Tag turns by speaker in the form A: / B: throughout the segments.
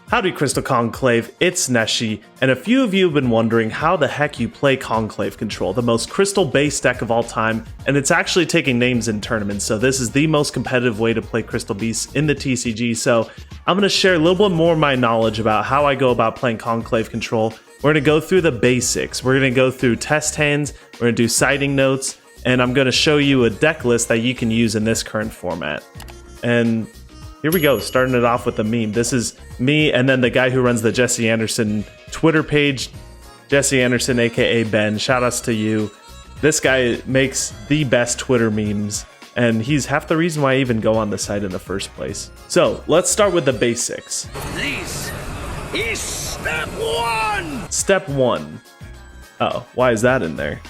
A: Howdy Crystal Conclave, it's NESHY, and a few of you have been wondering how the heck you play Conclave Control, the most crystal-based deck of all time, and it's actually taking names in tournaments, so this is the most competitive way to play Crystal Beasts in the TCG, so I'm going to share a little bit more of my knowledge about how I go about playing Conclave Control. We're going to go through the basics, we're going to go through test hands, we're going to do siding notes, and I'm going to show you a deck list that you can use in this current format. And here we go, starting it off with a meme. This is me and then the guy who runs the Jesse Anderson Twitter page, Jesse Anderson, aka Ben. Shout outs to you. This guy makes the best Twitter memes, and he's half the reason why I even go on the site in the first place. So let's start with the basics.
B: This is step one!
A: Step one. Oh, why is that in there?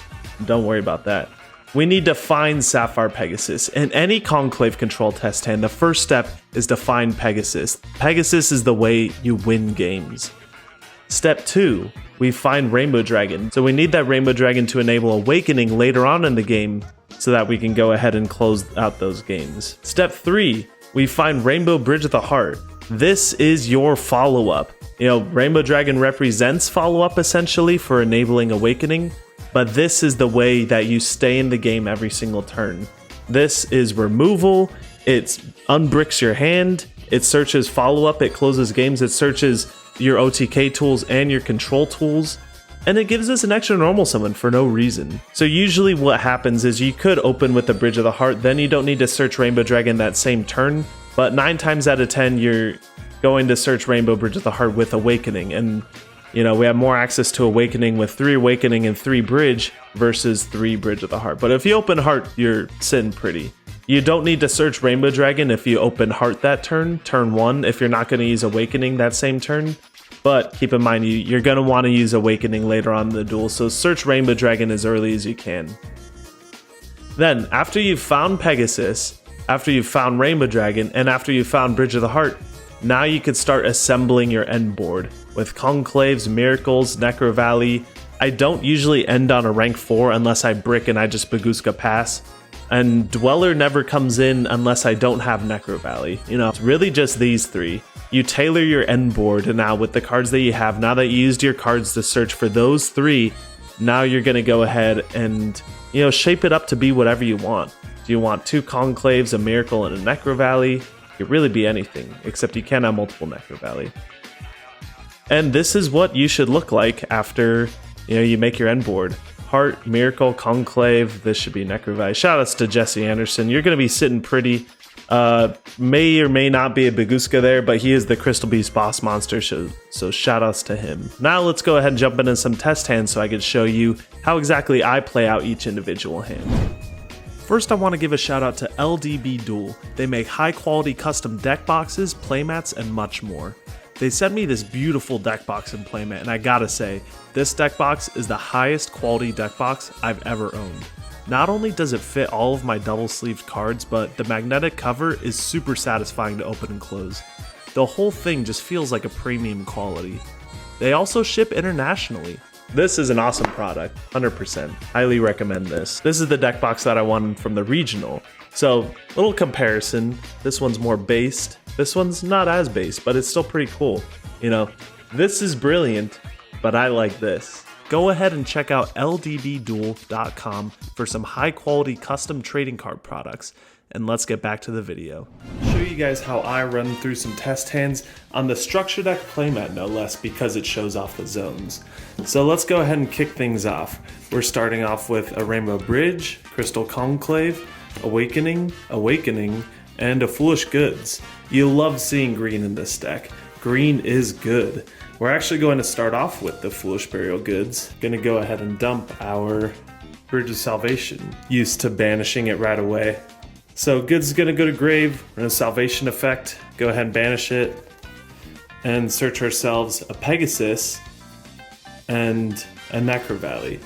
A: Don't worry about that. We need to find Sapphire Pegasus. In any Conclave Control test hand, the first step is to find Pegasus. Pegasus is the way you win games. Step 2, we find Rainbow Dragon. So we need that Rainbow Dragon to enable Awakening later on in the game so that we can go ahead and close out those games. Step 3, we find Rainbow Bridge of the Heart. This is your follow-up. You know, Rainbow Dragon represents follow-up essentially for enabling Awakening, but this is the way that you stay in the game every single turn. This is removal, it unbricks your hand, it searches follow-up, it closes games, it searches your OTK tools and your control tools, and it gives us an extra normal summon for no reason. So usually what happens is you could open with the Bridge of the Heart, then you don't need to search Rainbow Dragon that same turn, but 9 times out of 10 you're going to search Rainbow Bridge of the Heart with Awakening, and you know, we have more access to Awakening with 3 Awakening and 3 Bridge versus 3 Bridge of the Heart. But if you open Heart, you're sitting pretty. You don't need to search Rainbow Dragon if you open Heart that turn 1, if you're not going to use Awakening that same turn. But keep in mind, you're going to want to use Awakening later on in the duel, so search Rainbow Dragon as early as you can. Then, after you've found Pegasus, after you've found Rainbow Dragon, and after you've found Bridge of the Heart, now you could start assembling your end board with Conclaves, Miracles, Necro Valley. I don't usually end on a rank 4 unless I brick and I just Bagooska pass. And Dweller never comes in unless I don't have Necro Valley. You know, it's really just these 3. You tailor your end board, and now with the cards that you have, now that you used your cards to search for those 3, now you're going to go ahead and, you know, shape it up to be whatever you want. Do you want 2 Conclaves, a Miracle, and a Necro Valley? It could really be anything, except you can have multiple Necro Valley. And this is what you should look like after, you know, you make your end board. Heart, Miracle, Conclave, this should be Necro Valley. Shoutouts to Jesse Anderson. You're going to be sitting pretty. May or may not be a Bagooska there, but he is the Crystal Beast boss monster, so shoutouts to him. Now let's go ahead and jump into some test hands so I can show you how exactly I play out each individual hand. First, I want to give a shout out to LDB Duel. They make high quality custom deck boxes, playmats, and much more. They sent me this beautiful deck box and playmat, and I gotta say, this deck box is the highest quality deck box I've ever owned. Not only does it fit all of my double sleeved cards, but the magnetic cover is super satisfying to open and close. The whole thing just feels like a premium quality. They also ship internationally. This is an awesome product, 100%. Highly recommend this. This is the deck box that I wanted from the regional. So, little comparison. This one's more based. This one's not as based, but it's still pretty cool. You know, this is brilliant, but I like this. Go ahead and check out ldbduel.com for some high quality custom trading card products. And let's get back to the video. Show you guys how I run through some test hands on the structure deck playmat, no less, because it shows off the zones. So let's go ahead and kick things off. We're starting off with a Rainbow Bridge, Crystal Conclave, Awakening, and a Foolish Goods. You'll love seeing green in this deck. Green is good. We're actually going to start off with the Foolish Burial Goods. Gonna go ahead and dump our Bridge of Salvation, used to banishing it right away. So Goods is gonna go to grave, run a Salvation effect, go ahead and banish it, and search ourselves a Pegasus and a Necro Valley.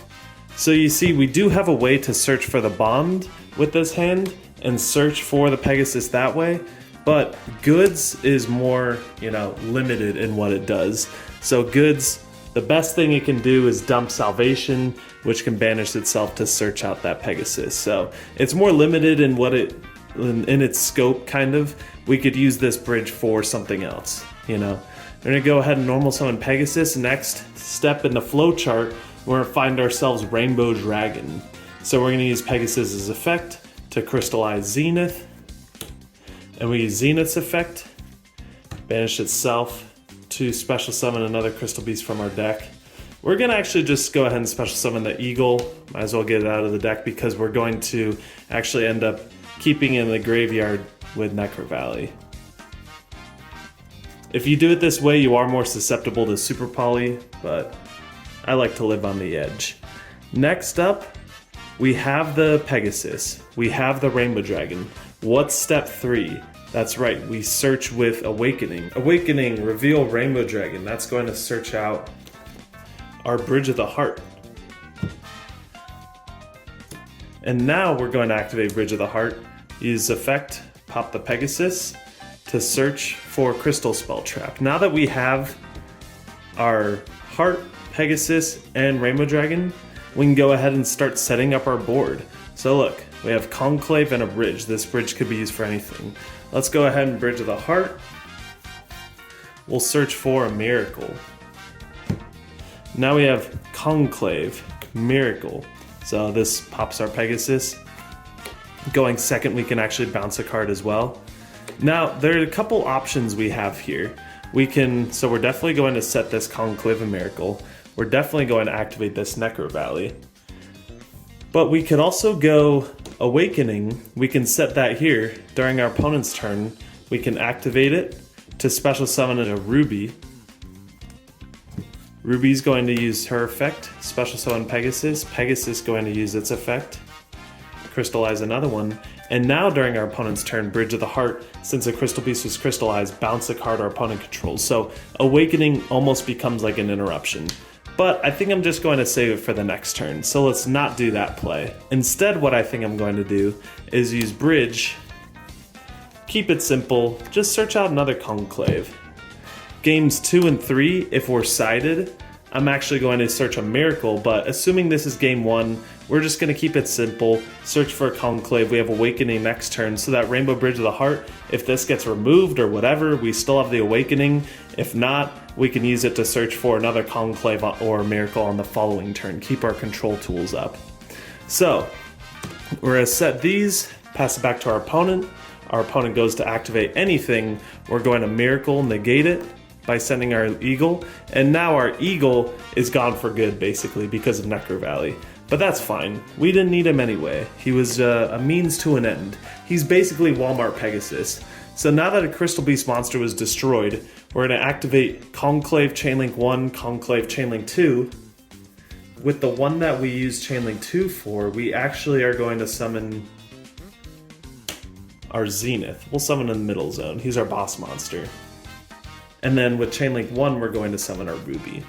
A: So you see, we do have a way to search for the Bond with this hand and search for the Pegasus that way, but Goods is more, you know, limited in what it does. So Goods The best thing it can do is dump Salvation, which can banish itself to search out that Pegasus. So it's more limited in what in its scope, kind of. We could use this bridge for something else, you know. We're gonna go ahead and normal summon Pegasus. Next step in the flowchart, we're gonna find ourselves Rainbow Dragon. So we're gonna use Pegasus's effect to crystallize Zenith. And we use Zenith's effect, banish itself to special summon another Crystal Beast from our deck. We're gonna actually just go ahead and special summon the Eagle. Might as well get it out of the deck because we're going to actually end up keeping it in the graveyard with Necro Valley. If you do it this way, you are more susceptible to Super Poly, but I like to live on the edge. Next up, we have the Pegasus. We have the Rainbow Dragon. What's step 3? That's right, we search with Awakening. Awakening, reveal Rainbow Dragon. That's going to search out our Bridge of the Heart. And now we're going to activate Bridge of the Heart. Use effect, pop the Pegasus to search for Crystal Spell Trap. Now that we have our Heart, Pegasus, and Rainbow Dragon, we can go ahead and start setting up our board. So look, we have Conclave and a bridge. This bridge could be used for anything. Let's go ahead and Bridge of the Heart. We'll search for a Miracle. Now we have Conclave, Miracle. So this pops our Pegasus. Going second, we can actually bounce a card as well. Now, there are a couple options we have here. So we're definitely going to set this Conclave and Miracle. We're definitely going to activate this Necro Valley. But we could also go Awakening. We can set that here. During our opponent's turn, we can activate it to special summon a Ruby. Ruby's going to use her effect, special summon Pegasus. Pegasus going to use its effect, crystallize another one. And now during our opponent's turn, Bridge of the Heart, since a Crystal Beast was crystallized, bounce a card our opponent controls. So Awakening almost becomes like an interruption. But I think I'm just going to save it for the next turn, so let's not do that play. Instead, what I think I'm going to do is use Bridge, keep it simple, just search out another Conclave. Games 2 and 3, if we're sided, I'm actually going to search a Miracle, but assuming this is game 1, we're just going to keep it simple, search for a Conclave. We have Awakening next turn, so that Rainbow Bridge of the Heart, if this gets removed or whatever, we still have the Awakening. If not, we can use it to search for another Conclave or Miracle on the following turn. Keep our control tools up. So, we're going to set these, pass it back to our opponent. Our opponent goes to activate anything. We're going to Miracle, negate it by sending our Eagle. And now our Eagle is gone for good, basically, because of Necro Valley. But that's fine. We didn't need him anyway. He was a means to an end. He's basically Walmart Pegasus. So now that a Crystal Beast monster was destroyed, we're going to activate Conclave Chainlink 1, Conclave Chainlink 2. With the one that we use Chainlink 2 for, we actually are going to summon our Zenith. We'll summon in the middle zone. He's our boss monster. And then with Chainlink 1, we're going to summon our Ruby.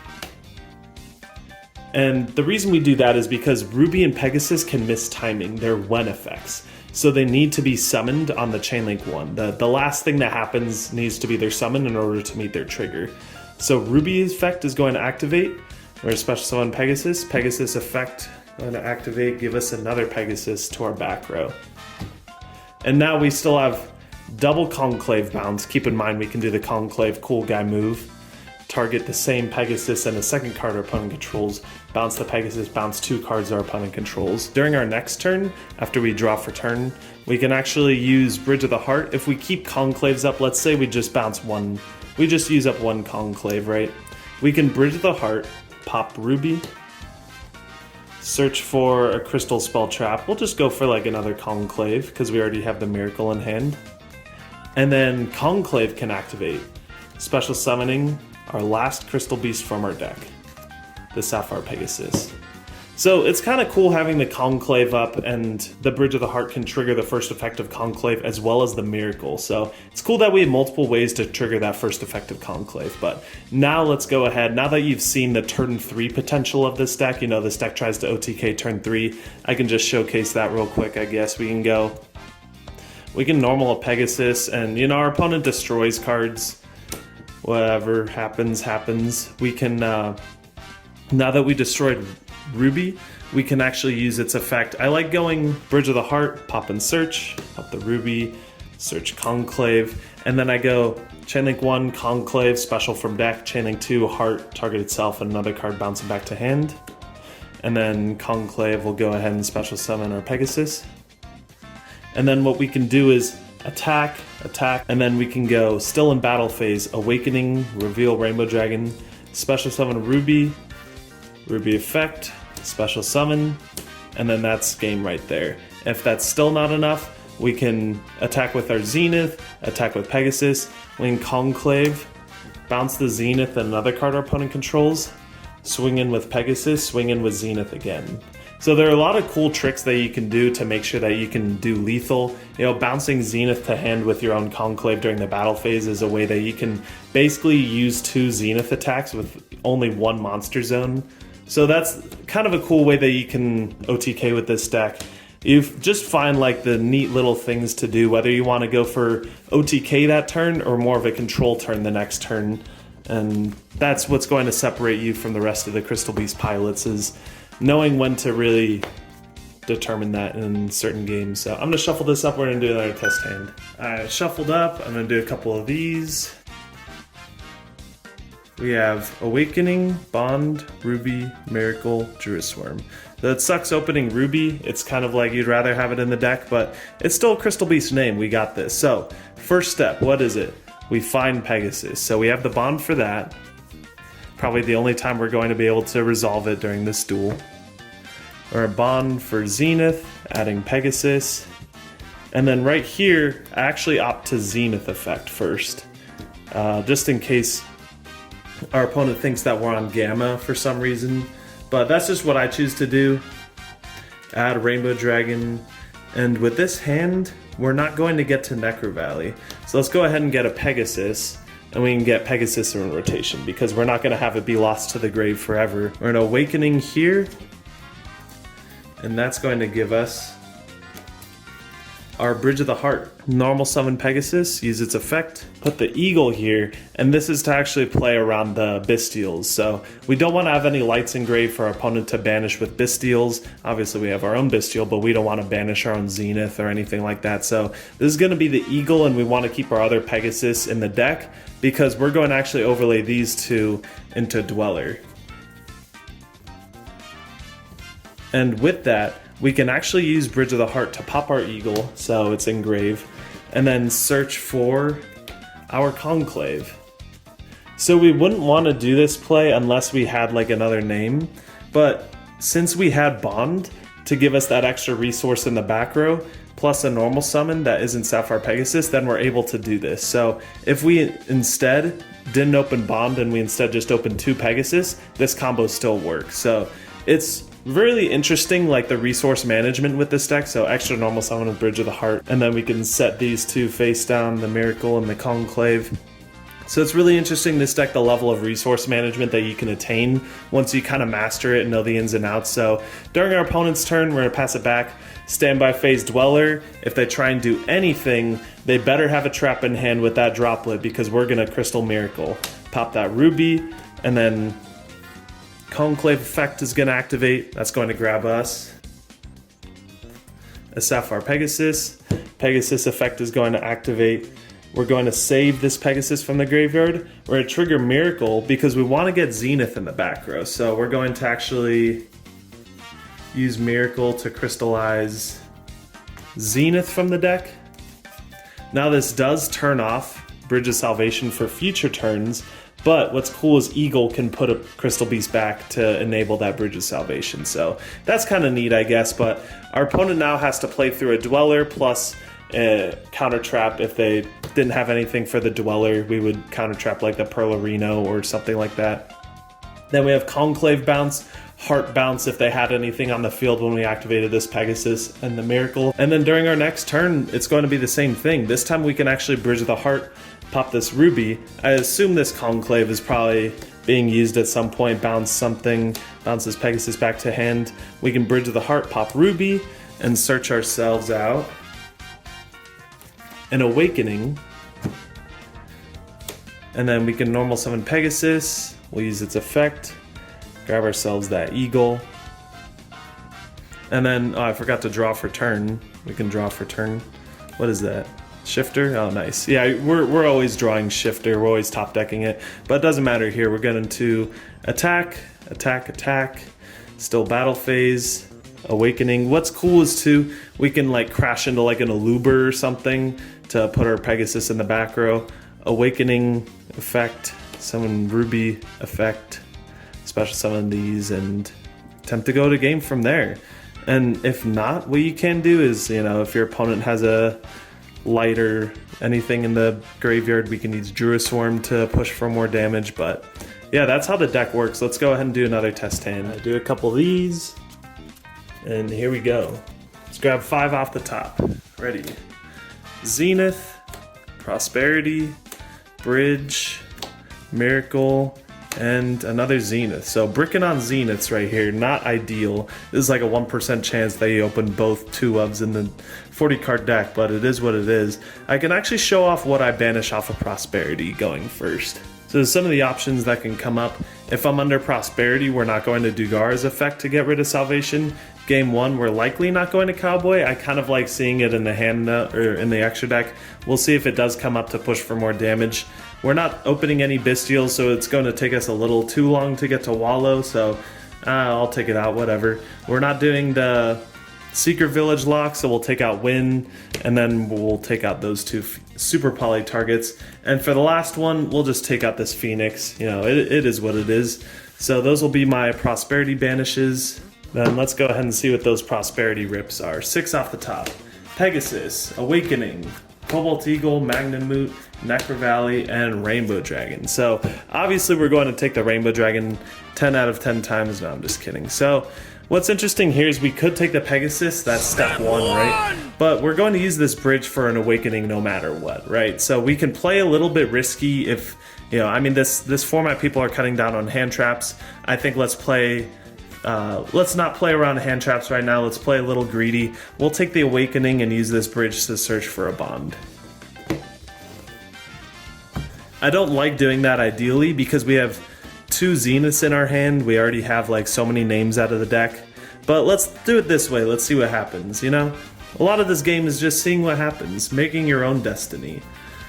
A: And the reason we do that is because Ruby and Pegasus can miss timing. They're when effects. So they need to be summoned on the Chainlink 1. The last thing that happens needs to be their summon in order to meet their trigger. So Ruby's effect is going to activate. We're going to special summon Pegasus. Pegasus effect going to activate, give us another Pegasus to our back row. And now we still have double Conclave bounce. Keep in mind we can do the Conclave cool guy move. Target the same Pegasus and a second card our opponent controls. Bounce the Pegasus, bounce 2 cards our opponent controls. During our next turn, after we draw for turn, we can actually use Bridge of the Heart. If we keep Conclaves up, let's say we just bounce one. We just use up one Conclave, right? We can Bridge of the Heart, pop Ruby, search for a Crystal Spell Trap. We'll just go for like another Conclave because we already have the Miracle in hand. And then Conclave can activate, special summoning our last Crystal Beast from our deck, the Sapphire Pegasus. So it's kind of cool having the Conclave up, and the Bridge of the Heart can trigger the first effect of Conclave as well as the Miracle. So it's cool that we have multiple ways to trigger that first effect of Conclave. But now let's go ahead, now that you've seen the turn 3 potential of this deck, you know this deck tries to OTK turn 3, I can just showcase that real quick, I guess. We can normal a Pegasus, and you know, our opponent destroys cards. Whatever happens, happens. We can Now that we destroyed Ruby, we can actually use its effect. I like going Bridge of the Heart, pop and search, pop the Ruby, search Conclave, and then I go Chainlink 1, Conclave, special from deck, Chainlink 2, Heart, target itself, and another card bouncing back to hand. And then Conclave will go ahead and special summon our Pegasus. And then what we can do is attack, and then we can go still in battle phase, Awakening, reveal Rainbow Dragon, special summon Ruby, Ruby effect, special summon, and then that's game right there. If that's still not enough, we can attack with our Zenith, attack with Pegasus, we can Conclave, bounce the Zenith and another card our opponent controls, swing in with Pegasus, swing in with Zenith again. So there are a lot of cool tricks that you can do to make sure that you can do lethal. You know, bouncing Zenith to hand with your own Conclave during the battle phase is a way that you can basically use 2 Zenith attacks with only 1 monster zone. So that's kind of a cool way that you can OTK with this deck. You just find like the neat little things to do, whether you want to go for OTK that turn or more of a control turn the next turn. And that's what's going to separate you from the rest of the Crystal Beast pilots, is knowing when to really determine that in certain games. So I'm going to shuffle this up, we're going to do another test hand. I shuffled up, I'm going to do a couple of these. We have Awakening, Bond, Ruby, Miracle, Druisworm. So it sucks opening Ruby. It's kind of like you'd rather have it in the deck, but it's still a Crystal Beast name. We got this. So first step, what is it? We find Pegasus. So we have the Bond for that. Probably the only time we're going to be able to resolve it during this duel. Or a Bond for Zenith, adding Pegasus. And then right here, I actually opt to Zenith effect first. Just in case our opponent thinks that we're on Gamma for some reason. But that's just what I choose to do. Add Rainbow Dragon. And with this hand, we're not going to get to Necro Valley. So let's go ahead and get a Pegasus. And we can get Pegasus in rotation, because we're not going to have it be lost to the grave forever. We're going to Awakening here. And that's going to give us our Bridge of the Heart. Normal summon Pegasus, use its effect, put the Eagle here, and this is to actually play around the Bestials. So we don't want to have any lights engraved for our opponent to banish with Bestials. Obviously we have our own Bestial, but we don't want to banish our own Zenith or anything like that. So this is going to be the Eagle, and we want to keep our other Pegasus in the deck, because we're going to actually overlay these 2 into Dweller. And with that, we can actually use Bridge of the Heart to pop our Eagle, so it's engraved, and then search for our Conclave. So we wouldn't want to do this play unless we had like another name, but since we had Bond to give us that extra resource in the back row, plus a normal summon that isn't Sapphire Pegasus, then we're able to do this. So if we instead didn't open Bond and we instead just opened 2 Pegasus, this combo still works. So it's really interesting, like the resource management with this deck. So extra normal summon with Bridge of the Heart, and then we can set these 2 face down, the Miracle and the Conclave. So it's really interesting, this deck, the level of resource management that you can attain once you kind of master it and know the ins and outs. So during our opponent's turn, we're going to pass it back. Standby phase Dweller. If they try and do anything, they better have a trap in hand with that droplet, because we're going to Crystal Miracle. Pop that Ruby, and then Conclave effect is going to activate. That's going to grab us a Sapphire Pegasus. Pegasus effect is going to activate. We're going to save this Pegasus from the graveyard. We're going to trigger Miracle because we want to get Zenith in the back row. So we're going to actually use Miracle to crystallize Zenith from the deck. Now this does turn off Bridge of Salvation for future turns, but what's cool is Eagle can put a Crystal Beast back to enable that Bridge of Salvation. So that's kind of neat, I guess, but our opponent now has to play through a Dweller plus a counter trap. If they didn't have anything for the Dweller, we would counter trap like the Perlarino or something like that. Then we have Conclave bounce, Heart bounce if they had anything on the field when we activated this Pegasus, and the Miracle. And then during our next turn, it's going to be the same thing. This time we can actually Bridge the Heart, pop this Ruby. I assume this Conclave is probably being used at some point, bounce something, bounces Pegasus back to hand. We can Bridge the Heart, pop Ruby, and search ourselves out an Awakening. And then we can normal summon Pegasus. We'll use its effect. Grab ourselves that eagle. And then, oh, I forgot to draw for turn. We can draw for turn. What is that? Shifter? Oh, nice. Yeah, we're always drawing shifter. We're always top decking it. But it doesn't matter here. We're going to attack, attack, attack. Still battle phase. Awakening. What's cool is too, we can like crash into like an Aluber or something to put our Pegasus in the back row. Awakening effect. Summon Ruby effect. Special summon these and attempt to go to game from there. And if not, what you can do is, you know, if your opponent has a light or anything in the graveyard, we can use Druid Swarm to push for more damage. But yeah, that's how the deck works. Let's go ahead and do another test hand. I do a couple of these, and here we go. Let's grab 5 off the top. Ready. Zenith, Prosperity, Bridge, Miracle, and another Zenith. So bricking on Zeniths right here, not ideal. This is like a 1% chance that you open both 2-ofs in the 40 card deck, but it is what it is. I can actually show off what I banish off of Prosperity going first. So some of the options that can come up. If I'm under Prosperity, we're not going to Dugar's effect to get rid of Salvation. Game 1, we're likely not going to Cowboy. I kind of like seeing it in the hand or in the extra deck. We'll see if it does come up to push for more damage. We're not opening any Bestials, so it's going to take us a little too long to get to Wallow, so I'll take it out, whatever. We're not doing the Secret Village lock, so we'll take out Win, and then we'll take out those 2 super poly targets. And for the last one, we'll just take out this Phoenix. You know, it is what it is. So those will be my Prosperity banishes. Then let's go ahead and see what those Prosperity rips are. 6 off the top. Pegasus, Awakening, Cobalt Eagle, Magnamute, Necro Valley, and Rainbow Dragon. So obviously we're going to take the Rainbow Dragon 10 out of 10 times. No, I'm just kidding. So what's interesting here is we could take the Pegasus, that's step 1, right? But we're going to use this bridge for an Awakening no matter what, right? So we can play a little bit risky if, you know, I mean, this format people are cutting down on hand traps. I think let's not play around hand traps right now. Let's play a little greedy. We'll take the Awakening and use this bridge to search for a bond. I don't like doing that ideally because we have 2 Zeniths in our hand. We already have like so many names out of the deck. But let's do it this way. Let's see what happens, you know? A lot of this game is just seeing what happens, making your own destiny.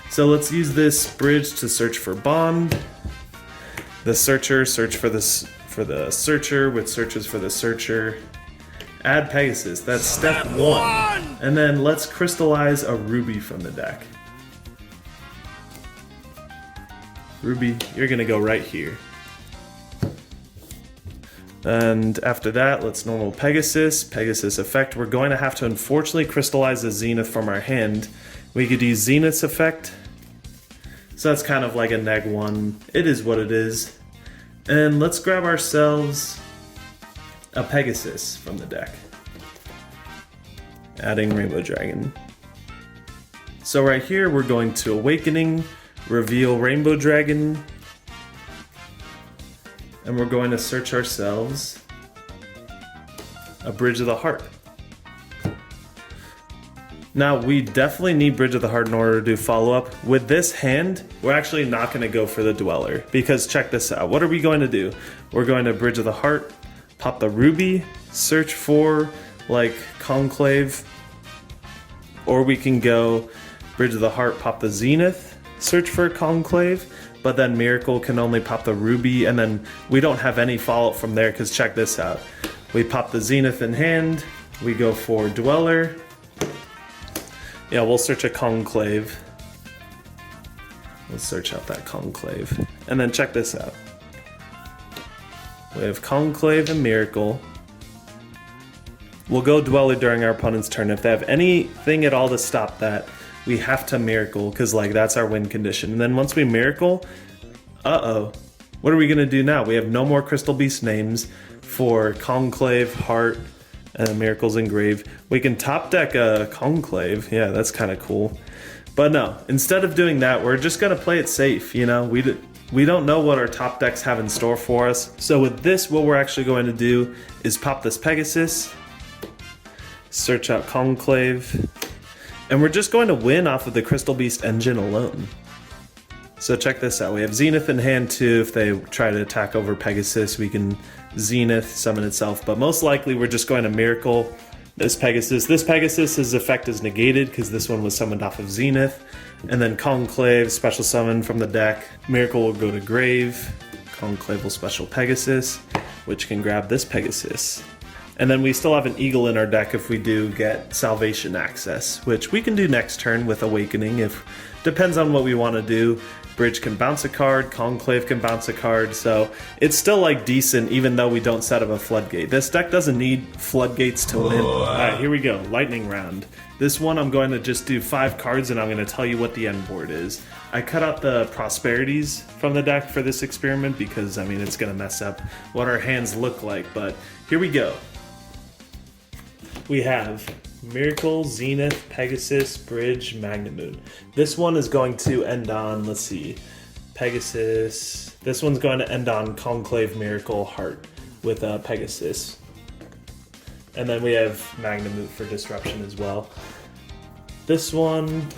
A: So let's use this bridge to search for bond. The searcher, search for this for the searcher, which searches for the searcher. Add Pegasus, that's step 1. And then let's crystallize a Ruby from the deck. Ruby, you're gonna go right here. And after that, let's normal Pegasus, Pegasus effect. We're going to have to unfortunately crystallize a Zenith from our hand. We could use Zenith's effect. So that's kind of like a neg 1. It is what it is. And let's grab ourselves a Pegasus from the deck. Adding Rainbow Dragon. So right here, we're going to Awakening, reveal Rainbow Dragon, and we're going to search ourselves a Bridge of the Heart. Now, we definitely need Bridge of the Heart in order to do follow-up. With this hand, we're actually not going to go for the Dweller, because check this out. What are we going to do? We're going to Bridge of the Heart, pop the Ruby, search for, like, Conclave, or we can go Bridge of the Heart, pop the Zenith, search for Conclave, but then Miracle can only pop the Ruby, and then we don't have any follow-up from there, because check this out. We pop the Zenith in hand, we go for Dweller. Yeah, we'll search a Conclave. Let's search out that Conclave. And then check this out. We have Conclave and Miracle. We'll go Dweller during our opponent's turn. If they have anything at all to stop that, we have to Miracle, because like that's our win condition. And then once we Miracle, what are we gonna do now? We have no more Crystal Beast names for Conclave, Heart, and Miracle's Engraved. We can top deck a Conclave. Yeah, that's kind of cool. But no, instead of doing that, we're just gonna play it safe, you know? We don't know what our top decks have in store for us. So with this, what we're actually going to do is pop this Pegasus, search out Conclave, and we're just going to win off of the Crystal Beast engine alone. So check this out. We have Zenith in hand too. If they try to attack over Pegasus, we can Zenith summon itself. But most likely we're just going to Miracle this Pegasus. This Pegasus' effect is negated because this one was summoned off of Zenith. And then Conclave, special summon from the deck. Miracle will go to Grave. Conclave will special Pegasus, which can grab this Pegasus. And then we still have an Eagle in our deck if we do get Salvation access, which we can do next turn with Awakening. If depends on what we want to do. Bridge can bounce a card, Conclave can bounce a card, so it's still like decent even though we don't set up a Floodgate. This deck doesn't need Floodgates to win. Alright, here we go, lightning round. This one I'm going to just do 5 cards and I'm going to tell you what the end board is. I cut out the Prosperities from the deck for this experiment because, I mean, it's going to mess up what our hands look like, but here we go. We have Miracle, Zenith, Pegasus, Bridge, Magnamoon. This one is going to end on, let's see, Pegasus. This one's going to end on Conclave, Miracle, Heart with Pegasus. And then we have Magnamoon for Disruption as well. This one,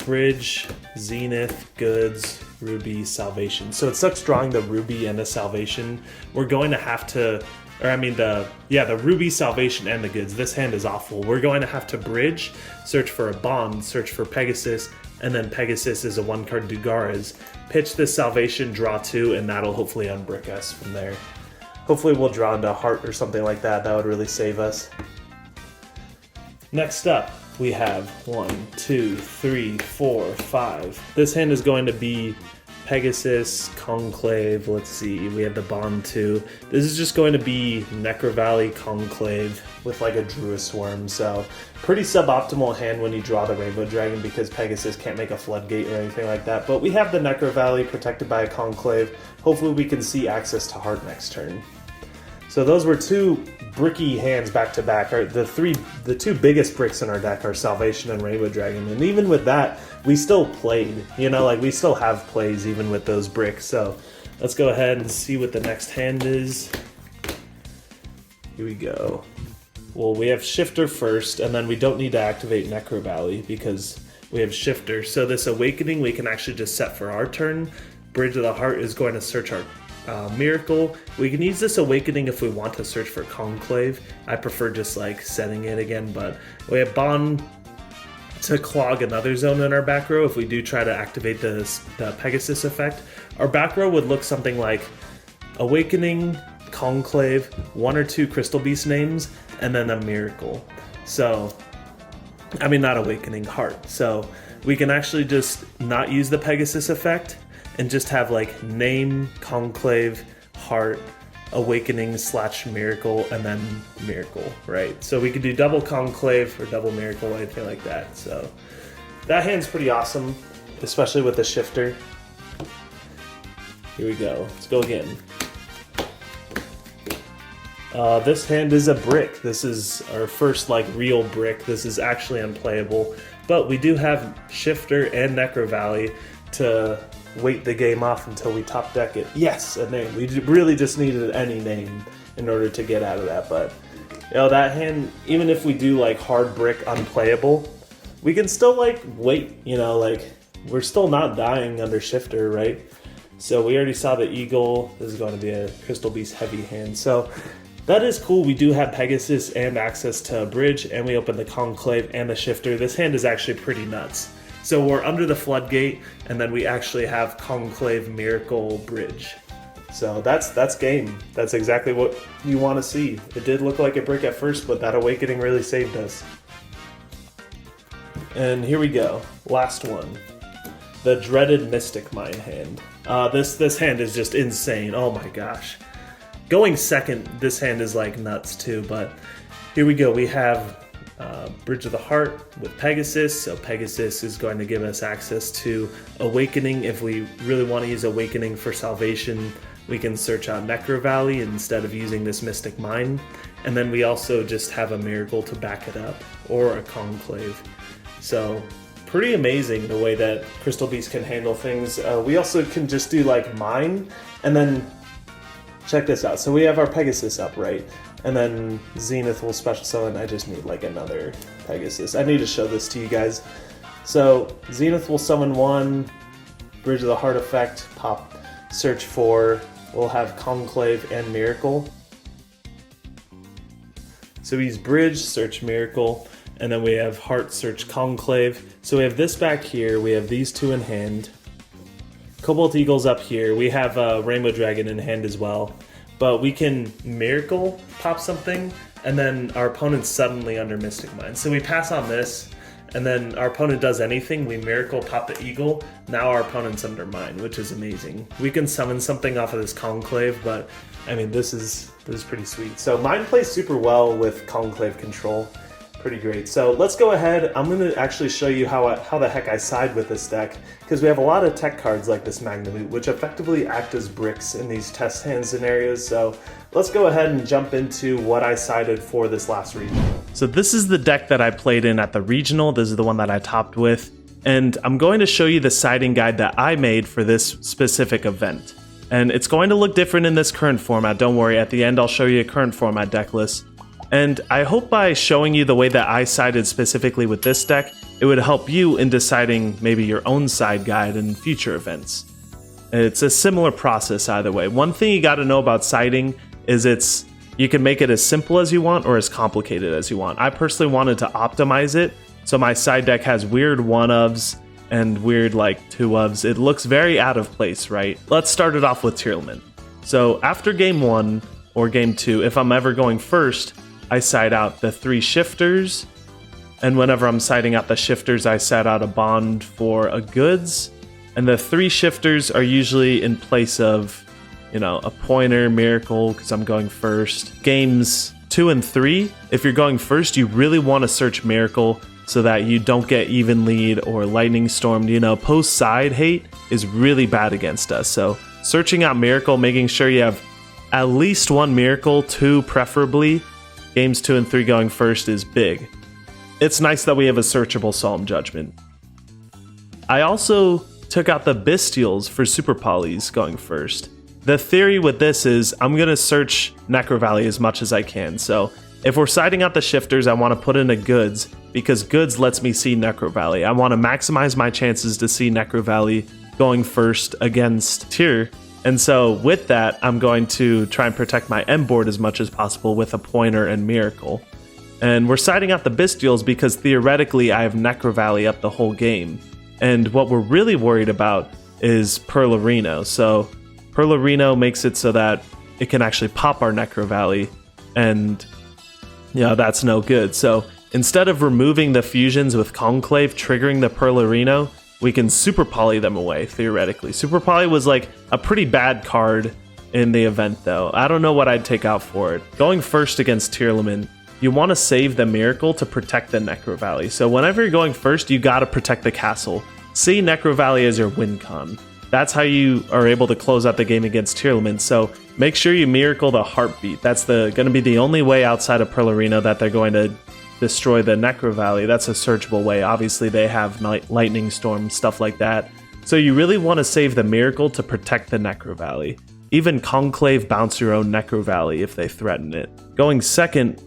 A: Bridge, Zenith, Goods, Ruby, Salvation. So it sucks drawing the Ruby and the Salvation. We're going to have to... Or I mean the Ruby, Salvation, and the Goods. This hand is awful. We're going to have to bridge, search for a Bond, search for Pegasus, and then Pegasus is a 1-card Dugaras. Pitch this Salvation, draw 2, and that'll hopefully unbrick us from there. Hopefully we'll draw into Heart or something like that. That would really save us. Next up, we have 1, 2, 3, 4, 5. This hand is going to be Pegasus, Conclave, let's see, we have the Bond 2. This is just going to be Necro Valley, Conclave with like a Druid Swarm, so pretty suboptimal hand when you draw the Rainbow Dragon because Pegasus can't make a Floodgate or anything like that, but we have the Necro Valley protected by a Conclave. Hopefully we can see access to Heart next turn. So those were 2 bricky hands back to back. The 2 biggest bricks in our deck are Salvation and Rainbow Dragon, and even with that, we still played. You know, like we still have plays even with those bricks. So let's go ahead and see what the next hand is. Here we go. Well, we have Shifter first, and then we don't need to activate Necro Valley because we have Shifter. So this Awakening we can actually just set for our turn. Bridge of the Heart is going to search our Miracle. We can use this Awakening if we want to search for Conclave. I prefer just like setting it again, but we have Bond to clog another zone in our back row if we do try to activate the Pegasus effect. Our back row would look something like Awakening, Conclave, 1 or 2 Crystal Beast names, and then a Miracle. So, I mean not Awakening, Heart. So we can actually just not use the Pegasus effect and just have like name, Conclave, Heart, Awakening / Miracle, and then Miracle, right? So we could do double Conclave or double Miracle, anything like that. So that hand's pretty awesome, especially with the Shifter. Here we go. Let's go again. This hand is a brick. This is our first like real brick. This is actually unplayable, but we do have Shifter and Necro Valley to wait the game off until we top deck it. Yes, a name. We really just needed any name in order to get out of that, but you know, that hand, even if we do like hard brick unplayable, we can still like wait, you know, like we're still not dying under Shifter, right? So we already saw the Eagle. This is going to be a Crystal Beast heavy hand. So that is cool. We do have Pegasus and access to a Bridge, and we open the Conclave and the Shifter. This hand is actually pretty nuts. So we're under the Floodgate, and then we actually have Conclave, Miracle, Bridge. So that's game. That's exactly what you want to see. It did look like a brick at first, but that Awakening really saved us. And here we go. Last one. The dreaded Mystic Mine hand. This hand is just insane. Oh my gosh. Going second, this hand is like nuts too, but here we go. We have Bridge of the Heart with Pegasus, so Pegasus is going to give us access to Awakening. If we really want to use Awakening for Salvation, we can search out Necro Valley instead of using this Mystic Mine, and then we also just have a Miracle to back it up, or a Conclave. So pretty amazing the way that Crystal Beast can handle things. We also can just do like Mine, and then check this out. So we have our Pegasus up, right? And then Zenith will special summon. I just need like another Pegasus. I need to show this to you guys. So Zenith will summon 1, Bridge of the Heart effect, pop search for, we'll have Conclave and Miracle. So he's Bridge, search Miracle, and then we have Heart, search Conclave. So we have this back here, we have these two in hand. Cobalt Eagle's up here, we have Rainbow Dragon in hand as well. But we can Miracle, pop something, and then our opponent's suddenly under Mystic Mine. So we pass on this, and then our opponent does anything, we Miracle, pop the Eagle, now our opponent's under Mine, which is amazing. We can summon something off of this Conclave, but I mean, this is pretty sweet. So Mine plays super well with Conclave Control, pretty great. So let's go ahead, I'm gonna actually show you how the heck I side with this deck, because we have a lot of tech cards like this Magnamute, which effectively act as bricks in these test hand scenarios. So let's go ahead and jump into what I sided for this last regional. So this is the deck that I played in at the regional. This is the one that I topped with. And I'm going to show you the siding guide that I made for this specific event. And it's going to look different in this current format. Don't worry, at the end I'll show you a current format deck list. And I hope by showing you the way that I sided specifically with this deck, it would help you in deciding maybe your own side guide in future events. It's a similar process either way. One thing you got to know about siding is you can make it as simple as you want or as complicated as you want. I personally wanted to optimize it, so my side deck has weird 1-ofs and weird like 2-ofs. It looks very out of place, right? Let's start it off with Tearlament. So after game 1 or game 2, if I'm ever going first, I side out the 3 shifters, and whenever I'm siding out the shifters, I side out a bond for a goods, and the 3 shifters are usually in place of, you know, a pointer, Miracle, because I'm going first. Games 2 and 3, if you're going first, you really want to search Miracle so that you don't get even lead or lightning stormed. You know, post side hate is really bad against us, so searching out Miracle, making sure you have at least 1 Miracle, 2 preferably, games 2 and 3 going first is big. It's nice that we have a searchable Solemn Judgment. I also took out the Bestials for Super Polys going first. The theory with this is I'm going to search Necro Valley as much as I can. So if we're siding out the shifters, I want to put in a goods, because goods lets me see Necro Valley. I want to maximize my chances to see Necro Valley going first against Tier. And so with that, I'm going to try and protect my M board as much as possible with a pointer and Miracle. And we're siding out the Bestials because theoretically I have Necro Valley up the whole game. And what we're really worried about is Perlarino. So Perlarino makes it so that it can actually pop our Necro Valley, and that's no good. So instead of removing the fusions with Conclave triggering the Perlarino, we can Super Poly them away, theoretically. Super Poly was like a pretty bad card in the event, though. I don't know what I'd take out for it. Going first against Tearlament, you want to save the Miracle to protect the Necro Valley. So whenever you're going first, you got to protect the castle. See Necro Valley as your win con. That's how you are able to close out the game against Tearlament. So make sure you Miracle the Heartbeat. That's going to be the only way outside of Perlarino that they're going to destroy the Necro Valley. That's a searchable way. Obviously they have lightning storm, stuff like that. So you really want to save the Miracle to protect the Necro Valley. Even Conclave bounce your own Necro Valley if they threaten it. Going second,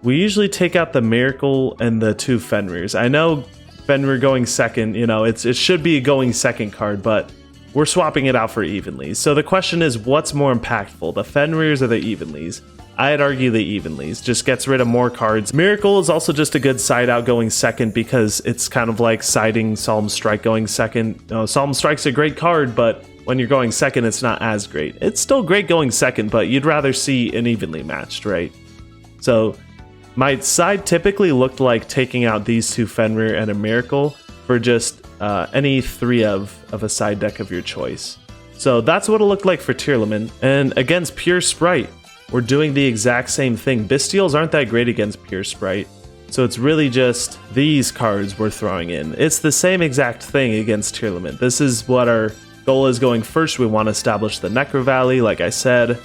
A: we usually take out the Miracle and the 2 Fenrirs. I know Fenrir going second, it should be a going second card, but we're swapping it out for Evenlies. So the question is, what's more impactful, the Fenrirs or the Evenlies? I'd argue the Evenlies, just gets rid of more cards. Miracle is also just a good side out going second because it's kind of like siding Solemn Strike going second. Solemn Strike's a great card, but when you're going second, it's not as great. It's still great going second, but you'd rather see an evenly matched, right? So my side typically looked like taking out these 2 Fenrir and a Miracle for just any 3 of a side deck of your choice. So that's what it looked like for Tearlament. And against Pure Sprite, we're doing the exact same thing. Bestials aren't that great against Pure Sprite, so it's really just these cards we're throwing in. It's the same exact thing against Tearlament. This is what our goal is going first. We want to establish the Necro Valley, like I said,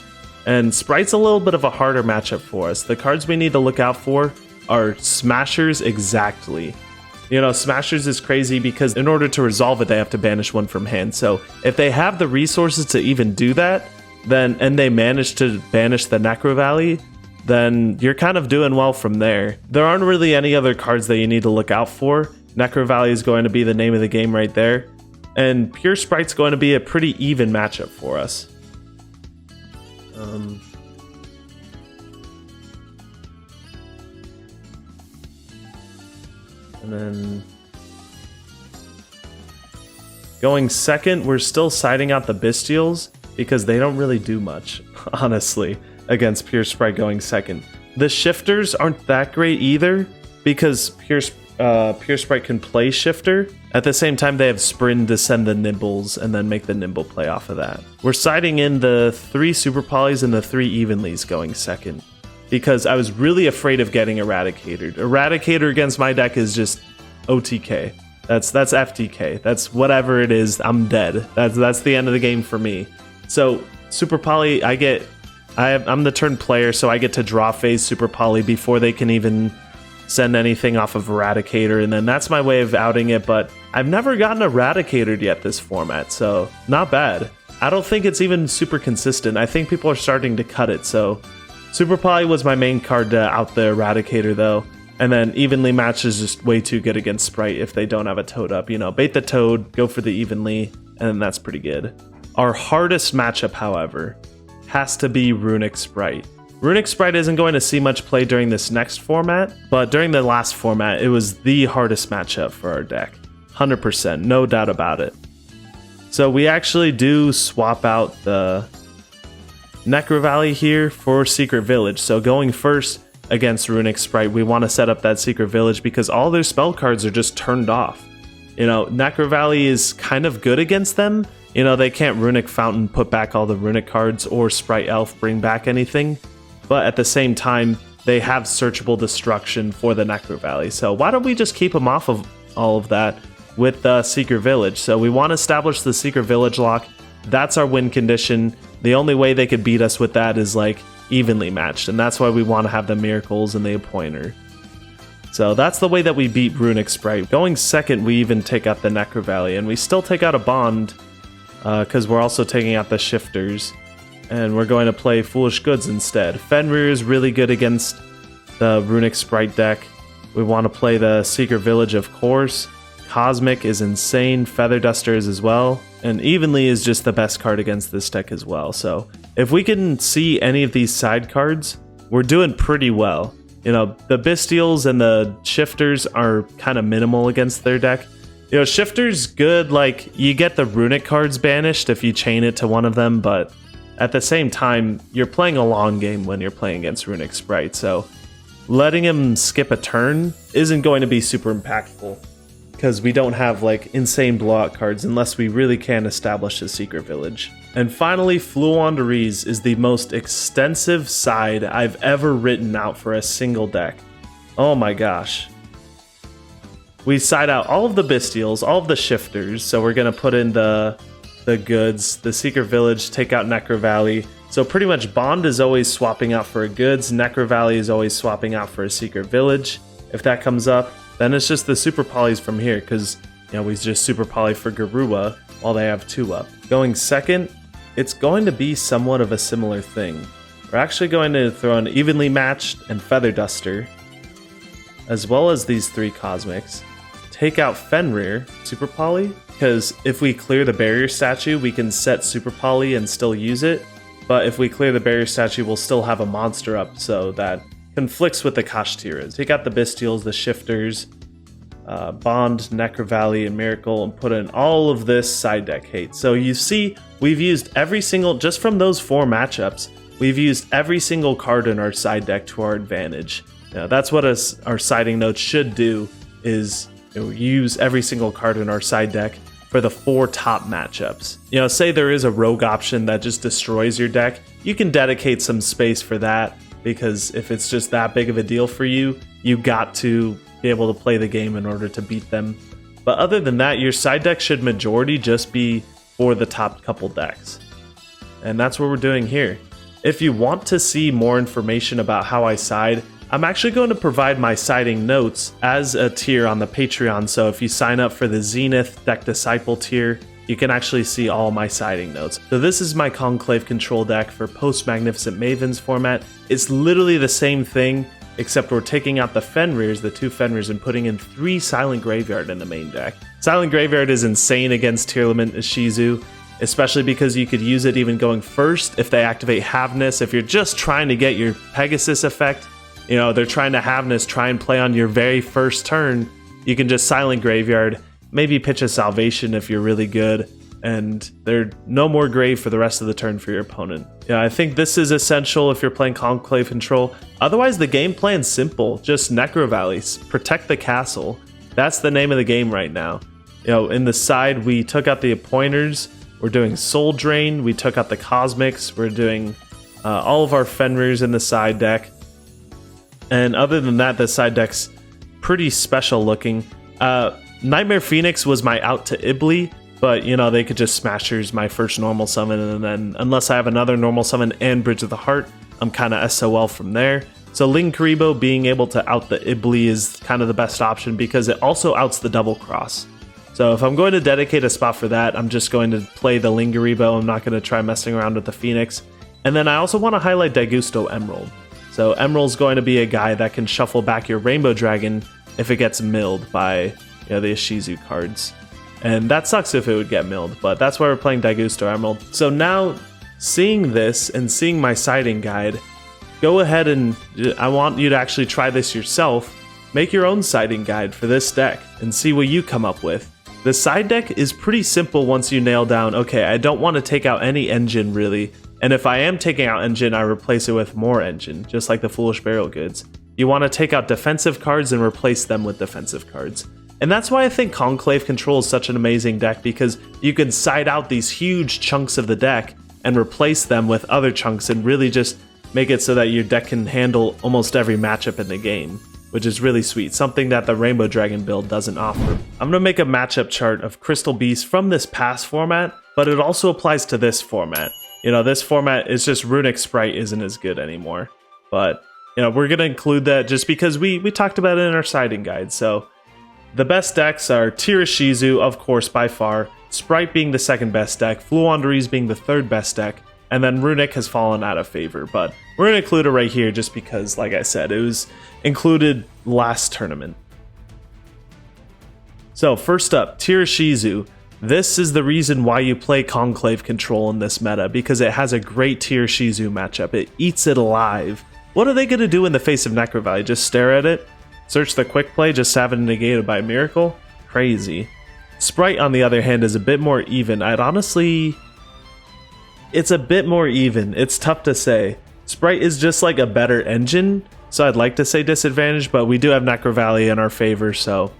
A: and Sprite's a little bit of a harder matchup for us. The cards we need to look out for are Smashers exactly. Smashers is crazy because in order to resolve it, they have to banish 1 from hand. So if they have the resources to even do that, and they manage to banish the Necro Valley, then you're kind of doing well from there. There aren't really any other cards that you need to look out for. Necro Valley is going to be the name of the game right there. And Pure Sprite's going to be a pretty even matchup for us. And then going second, we're still siding out the Bestials because they don't really do much, honestly, against Pure Sprite going second. The Shifters aren't that great either because Pure Sprite can play Shifter. At the same time, they have Sprint to send the Nibbles and then make the Nimble play off of that. We're siding in the 3 Super Polys and the 3 Evenlys going second because I was really afraid of getting Eradicator. Eradicator against my deck is just OTK. That's FTK. That's whatever it is. I'm dead. That's the end of the game for me. So Super Poly, I'm the turn player, so I get to draw phase Super Poly before they can even send anything off of Eradicator, and then that's my way of outing it. But I've never gotten Eradicated yet this format, so not bad. I don't think it's even super consistent. I think people are starting to cut it, so Super Poly was my main card to out the Eradicator though. And then Evenly Match is just way too good against Sprite if they don't have a Toad up. You know, bait the Toad, go for the Evenly, and then that's pretty good. Our hardest matchup, however, has to be Runic Sprite. Runic Sprite isn't going to see much play during this next format, but during the last format, it was the hardest matchup for our deck. 100%, no doubt about it. So we actually do swap out the Necro Valley here for Secret Village. So going first against Runic Sprite, we want to set up that Secret Village because all their spell cards are just turned off. You know, Necro Valley is kind of good against them. You know, they can't Runic Fountain put back all the Runic cards or Sprite Elf bring back anything. But at the same time, they have searchable destruction for the Necro Valley. So why don't we just keep them off of all of that with the Secret Village? So we want to establish the Secret Village lock. That's our win condition. The only way they could beat us with that is like evenly matched, and that's why we want to have the Miracles and the Appointer. So that's the way that we beat Runic Sprite. Going second, we even take out the Necro Valley, and we still take out a Bond because we're also taking out the Shifters, and we're going to play Foolish Goods instead. Fenrir is really good against the Runic Sprite deck. We want to play the Secret Village, of course. Cosmic is insane. Feather Duster is as well. And Evenly is just the best card against this deck as well. So if we can see any of these side cards, we're doing pretty well. You know, the Bestials and the Shifters are kind of minimal against their deck. You know, Shifter's good, like, you get the Runic cards banished if you chain it to one of them, but at the same time, you're playing a long game when you're playing against Runic Sprite, so letting him skip a turn isn't going to be super impactful, because we don't have, like, insane blowout cards unless we really can establish a Secret Village. And finally, Fluandereeze is the most extensive side I've ever written out for a single deck. Oh my gosh. We side out all of the Bestials, all of the Shifters, so we're going to put in the goods, the Secret Village, take out Necro Valley. So pretty much Bond is always swapping out for a goods, Necro Valley is always swapping out for a Secret Village. If that comes up, then it's just the Super Polys from here, because, you know, we just Super Poly for Garua while they have 2 up. Going second, it's going to be somewhat of a similar thing. We're actually going to throw an Evenly Matched and Feather Duster, as well as these 3 Cosmics. Take out Fenrir, Super Poly, because if we clear the Barrier Statue, we can set Super Poly and still use it. But if we clear the Barrier Statue, we'll still have a monster up, so that conflicts with the Kashtiras. Take out the Bestials, the Shifters, Bond, Necro Valley, and Miracle, and put in all of this side deck hate. So you see, we've used every single, just from those 4 matchups, we've used every single card in our side deck to our advantage. Now, that's what our siding notes should do, is, you know, use every single card in our side deck for the 4 top matchups. You know, say there is a rogue option that just destroys your deck, you can dedicate some space for that, because if it's just that big of a deal for you, you got to be able to play the game in order to beat them. But other than that, your side deck should majority just be for the top couple decks. And that's what we're doing here. If you want to see more information about how I side, I'm actually going to provide my siding notes as a tier on the Patreon, so if you sign up for the Zenith Deck Disciple tier, you can actually see all my siding notes. So this is my Conclave Control deck for Post Magnificent Mavens format. It's literally the same thing, except we're taking out the Fenrirs, the 2 Fenrirs, and putting in 3 Silent Graveyard in the main deck. Silent Graveyard is insane against Tier Limit Ishizu, especially because you could use it even going first if they activate Havness. If you're just trying to get your Pegasus effect, you know, they're trying to Havness, try and play on your very first turn, you can just Silent Graveyard, maybe pitch a Salvation if you're really good, and there's no more grave for the rest of the turn for your opponent. Yeah, I think this is essential if you're playing Conclave Control. Otherwise, the game plan's simple. Just Necro Valleys, protect the castle. That's the name of the game right now. You know, in the side, we took out the Appointers. We're doing Soul Drain. We took out the Cosmics. We're doing all of our Fenrirs in the side deck. And other than that, the side deck's pretty special looking. Nightmare Phoenix was my out to Ibli, but you know, they could just Smashers my first normal summon, and then unless I have another normal summon and Bridge of the Heart, I'm kind of SOL from there. So Linkuriboh being able to out the Ibli is kind of the best option because it also outs the Double Cross. So if I'm going to dedicate a spot for that, I'm just going to play the Linkuriboh. I'm not going to try messing around with the Phoenix. And then I also want to highlight Daigusto Emerald. So Emerald's going to be a guy that can shuffle back your Rainbow Dragon if it gets milled by, you know, the Ishizu cards. And that sucks if it would get milled, but that's why we're playing Daigusto Emerald. So now, seeing this and seeing my siding guide, go ahead and I want you to actually try this yourself. Make your own siding guide for this deck and see what you come up with. The side deck is pretty simple once you nail down, okay, I don't want to take out any engine really, and if I am taking out engine, I replace it with more engine, just like the Foolish Burial Goods. You want to take out defensive cards and replace them with defensive cards. And that's why I think Conclave Control is such an amazing deck, because you can side out these huge chunks of the deck and replace them with other chunks and really just make it so that your deck can handle almost every matchup in the game, which is really sweet, something that the Rainbow Dragon build doesn't offer. I'm going to make a matchup chart of Crystal Beast from this past format, but it also applies to this format. You know, this format is just Runic Sprite isn't as good anymore, but you know, we're going to include that just because we talked about it in our siding guide. So the best decks are Tirishizu, of course, by far, Sprite being the second best deck, Fluandrees being the third best deck, and then Runic has fallen out of favor, but we're going to include it right here just because, like I said, it was included last tournament. So first up, Tirishizu. This is the reason why you play Conclave Control in this meta, because it has a great Tirishizu matchup. It eats it alive. What are they going to do in the face of Necro Valley? Just stare at it? Search the quick play, just have it negated by a miracle? Crazy. Sprite, on the other hand, is a bit more even. It's a bit more even. It's tough to say. Sprite is just like a better engine, so I'd like to say disadvantage, but we do have Necro Valley in our favor, so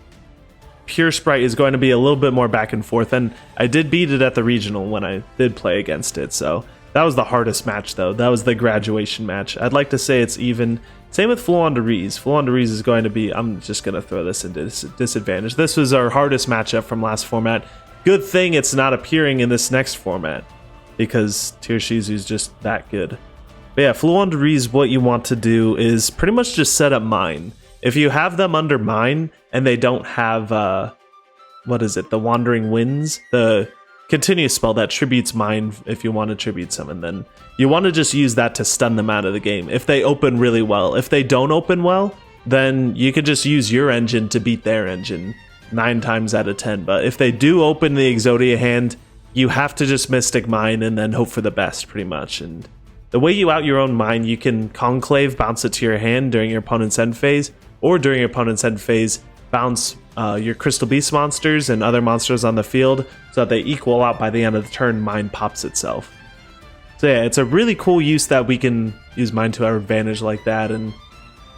A: pure Sprite is going to be a little bit more back and forth, and I did beat it at the regional when I did play against it, so that was the hardest match though. That was the graduation match. I'd like to say it's even. Same with Fluandrees. Fluandrees is going to be, I'm just going to throw this into disadvantage. This was our hardest matchup from last format. Good thing it's not appearing in this next format, because Tirishizu is just that good. But yeah, Fluandrees, what you want to do is pretty much just set up Mine. If you have them under Mine and they don't have, what is it, the Wandering Winds, the continuous spell that tributes Mine if you want to tribute summon, then you want to just use that to stun them out of the game if they open really well. If they don't open well, then you could just use your engine to beat their engine 9 times out of 10. But if they do open the Exodia hand, you have to just Mystic Mine and then hope for the best, pretty much. And the way you out your own Mine, you can Conclave, bounce it to your hand during your opponent's end phase, or during your opponent's end phase, bounce your Crystal Beast monsters and other monsters on the field so that they equal out by the end of the turn. Mine pops itself. So yeah, it's a really cool use that we can use Mine to our advantage like that, and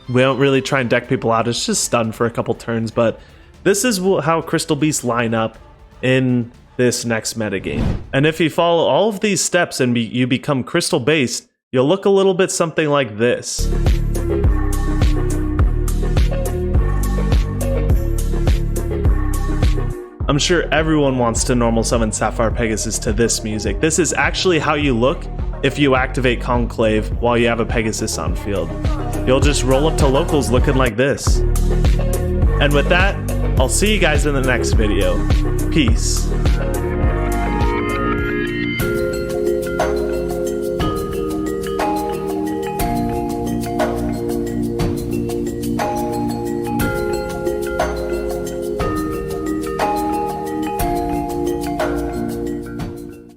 A: we don't really try and deck people out. It's just stun for a couple turns, but this is how Crystal Beasts line up in this next metagame. And if you follow all of these steps and you become Crystal based, you'll look a little bit something like this. I'm sure everyone wants to normal summon Sapphire Pegasus to this music. This is actually how you look if you activate Conclave while you have a Pegasus on field. You'll just roll up to locals looking like this. And with that, I'll see you guys in the next video. Peace.